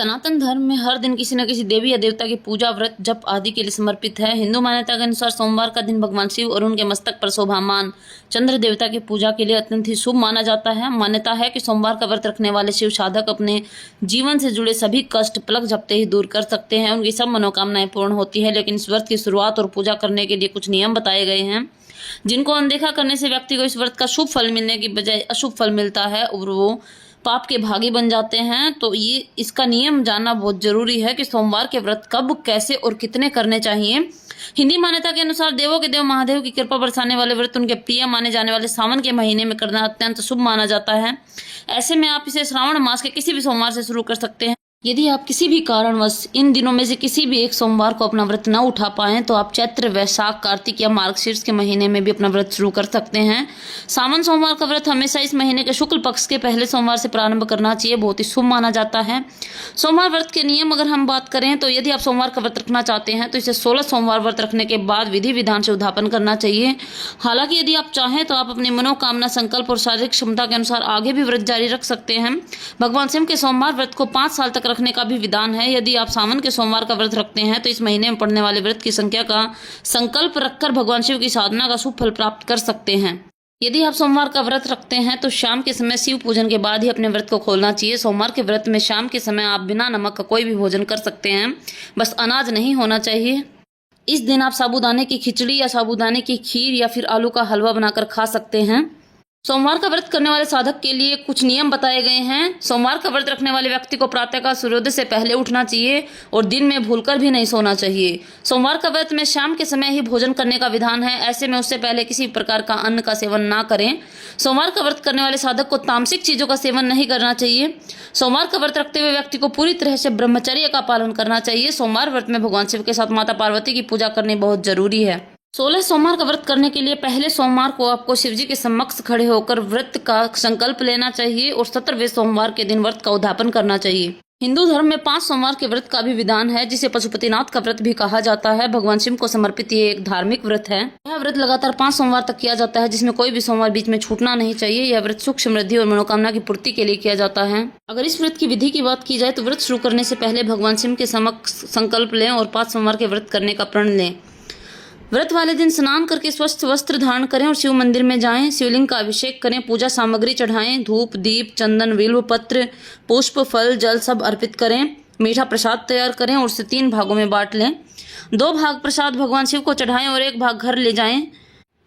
सनातन धर्म में हर दिन किसी न किसी देवी या देवता की पूजा, व्रत, जप आदि के लिए समर्पित है। हिंदू मान्यता के अनुसार सोमवार का दिन भगवान शिव और उनके मस्तक पर शोभामान चंद्र देवता की पूजा के लिए अत्यंत ही शुभ माना जाता है। मान्यता है कि सोमवार का व्रत रखने वाले शिव साधक अपने जीवन से जुड़े सभी कष्ट पलक झपकते ही दूर कर सकते हैं। उनकी सब मनोकामनाएं पूर्ण होती है। लेकिन इस व्रत की शुरुआत और पूजा करने के लिए कुछ नियम बताए गए हैं, जिनको अनदेखा करने से व्यक्ति को इस व्रत का शुभ फल मिलने की बजाय अशुभ फल मिलता है और वो पाप के भागी बन जाते हैं। तो ये इसका नियम जानना बहुत जरूरी है कि सोमवार के व्रत कब, कैसे और कितने करने चाहिए। हिंदी मान्यता के अनुसार देवों के देव महादेव की कृपा बरसाने वाले व्रत उनके प्रिय माने जाने वाले सावन के महीने में करना अत्यंत शुभ माना जाता है। ऐसे में आप इसे श्रावण मास के किसी भी सोमवार से शुरू कर सकते हैं। यदि आप किसी भी कारणवश इन दिनों में से किसी भी एक सोमवार को अपना व्रत न उठा पाएं तो आप चैत्र, वैशाख, कार्तिक या मार्गशीर्ष के महीने में भी अपना व्रत शुरू कर सकते हैं। सावन सोमवार का व्रत हमेशा इस महीने के शुक्ल पक्ष के पहले सोमवार से प्रारंभ करना चाहिए, बहुत ही शुभ माना जाता है। सोमवार व्रत के नियम अगर हम बात करें तो यदि आप सोमवार का व्रत रखना चाहते हैं तो इसे 16 सोमवार व्रत रखने के बाद विधि विधान से उद्यापन करना चाहिए। हालांकि यदि आप चाहें तो आप अपनी मनोकामना, संकल्प और शारीरिक क्षमता के अनुसार आगे भी व्रत जारी रख सकते हैं। भगवान शिव के सोमवार व्रत को 5 साल तक रखने का भी विधान है। यदि आप सावन के सोमवार का व्रत रखते हैं तो इस महीने में पड़ने वाले व्रत की संख्या का संकल्प रखकर भगवान शिव की साधना का शुभ फल प्राप्त कर सकते हैं। यदि आप सोमवार का व्रत रखते हैं तो शाम के समय शिव पूजन के बाद ही अपने व्रत को खोलना चाहिए। सोमवार के व्रत में शाम के समय आप बिना नमक का कोई भी भोजन कर सकते हैं, बस अनाज नहीं होना चाहिए। इस दिन आप साबूदाने की खिचड़ी या साबूदाने की खीर या फिर आलू का हलवा बनाकर खा सकते हैं। सोमवार का व्रत करने वाले साधक के लिए कुछ नियम बताए गए हैं। सोमवार का व्रत रखने वाले व्यक्ति को प्रातःकाल सूर्योदय से पहले उठना चाहिए और दिन में भूलकर भी नहीं सोना चाहिए। सोमवार का व्रत में शाम के समय ही भोजन करने का विधान है। ऐसे में उससे पहले किसी प्रकार का अन्न का सेवन ना करें। सोमवार का व्रत करने वाले साधक को तामसिक चीजों का सेवन नहीं करना चाहिए। सोमवार का व्रत रखते हुए व्यक्ति को पूरी तरह से ब्रह्मचर्य का पालन करना चाहिए। सोमवार व्रत में भगवान शिव के साथ माता पार्वती की पूजा करनी बहुत जरूरी है। 16 सोमवार का व्रत करने के लिए पहले सोमवार को आपको शिवजी के समक्ष खड़े होकर व्रत का संकल्प लेना चाहिए और 17वें सोमवार के दिन व्रत का उद्यापन करना चाहिए। हिंदू धर्म में 5 सोमवार के व्रत का भी विधान है, जिसे पशुपतिनाथ का व्रत भी कहा जाता है। भगवान शिव को समर्पित ये एक धार्मिक व्रत है। यह व्रत लगातार 5 सोमवार तक किया जाता है, जिसमें कोई भी सोमवार बीच में छूटना नहीं चाहिए। यह व्रत सुख, समृद्धि और मनोकामना की पूर्ति के लिए किया जाता है। अगर इस व्रत की विधि की बात की जाए तो व्रत शुरू करने से पहले भगवान शिव के समक्ष संकल्प लें और 5 सोमवार के व्रत करने का प्रण लें। व्रत वाले दिन स्नान करके स्वच्छ वस्त्र धारण करें और शिव मंदिर में जाएं। शिवलिंग का अभिषेक करें, पूजा सामग्री चढ़ाएं, धूप, दीप, चंदन, बिल्व पत्र, पुष्प, फल, जल सब अर्पित करें। मीठा प्रसाद तैयार करें और उसे 3 भागों में बांट लें। 2 भाग प्रसाद भगवान शिव को चढ़ाएं और 1 भाग घर ले जाएं।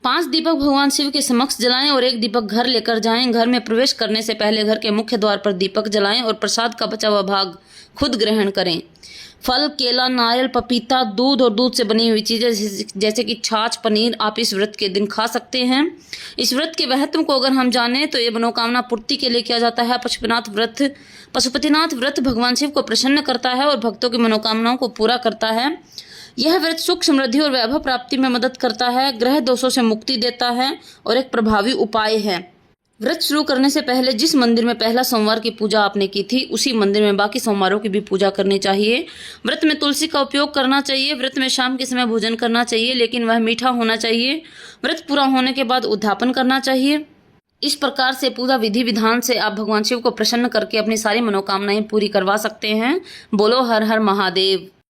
5 दीपक भगवान शिव के समक्ष जलाएं और 1 दीपक घर लेकर जाएं। घर में प्रवेश करने से पहले घर के मुख्य द्वार पर दीपक जलाएं और प्रसाद का बचा हुआ भाग खुद ग्रहण करें। फल, केला, नारियल, पपीता, दूध और दूध से बनी हुई चीजें जैसे कि छाछ, पनीर आप इस व्रत के दिन खा सकते हैं। इस व्रत के महत्व को अगर हम जानें तो ये मनोकामना पूर्ति के लिए किया जाता है। पशुपतिनाथ व्रत भगवान शिव को प्रसन्न करता है और भक्तों की मनोकामनाओं को पूरा करता है। यह व्रत सुख, समृद्धि और वैभव प्राप्ति में मदद करता है, ग्रह दोषों से मुक्ति देता है और एक प्रभावी उपाय है। व्रत शुरू करने से पहले जिस मंदिर में पहला सोमवार की पूजा आपने की थी उसी मंदिर में बाकी सोमवारों की भी पूजा करनी चाहिए। व्रत में तुलसी का उपयोग करना चाहिए। व्रत में शाम के समय भोजन करना चाहिए, लेकिन वह मीठा होना चाहिए। व्रत पूरा होने के बाद उद्यापन करना चाहिए। इस प्रकार से पूरा विधि विधान से आप भगवान शिव को प्रसन्न करके अपनी सारी मनोकामनाएं पूरी करवा सकते हैं। बोलो हर हर महादेव।